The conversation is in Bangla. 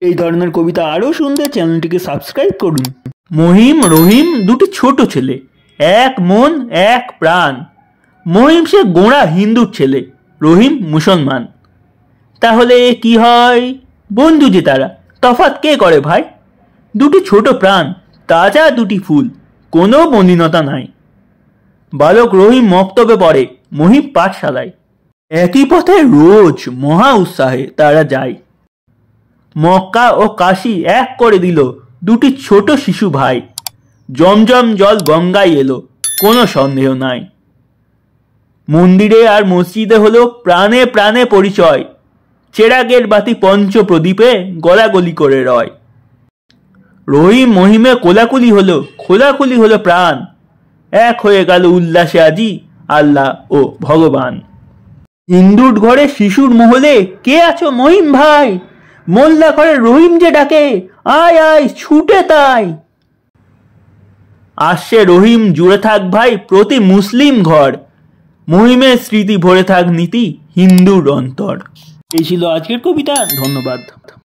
এই ধরনের কবিতা আরও শুনতে চ্যানেলটিকে সাবস্ক্রাইব করুন। মহিম রহিম দুটি ছোট ছেলে, এক মন এক প্রাণ। মহিম সে গোঁড়া হিন্দুর ছেলে, রহিম মুসলমান। তাহলে কি হয়? বন্ধু যে তারা, তফাৎ কে করে ভাই? দুটি ছোট প্রাণ, তাজা দুটি ফুল, কোনো মলিনতা নাই। বালক রহিম মক্তবে পড়ে, মহিম পাঠশালায়। একই পথে রোজ মহা উৎসাহে তারা যায়। মক্কা ও কাশী এক করে দিল দুটি ছোট শিশু ভাই। জমজম জল গঙ্গায় এলো, কোনো সন্দেহ নাই। মন্দিরে আর মসজিদে হলো প্রাণে প্রাণে পরিচয়। চেরাগের বাতি পঞ্চ প্রদীপে গলাগলি করে রয়। রহিম মহিমে কোলাকুলি হলো, খোলাকুলি হলো প্রাণ। এক হয়ে গেল উল্লাসে আজি আল্লাহ ও ভগবান। হিন্দুর ঘরে শিশুর মহলে কে আছো মহিম ভাই? মোল্লা ঘরে রহিম যে ডাকে, আয় আয় ছুটে তাই। আসছে রহিম জুড়ে থাক ভাই প্রতি মুসলিম ঘর। মহিমের স্মৃতি ভরে থাক নীতি হিন্দুর অন্তর। এই ছিল আজকের কবিতা। ধন্যবাদ।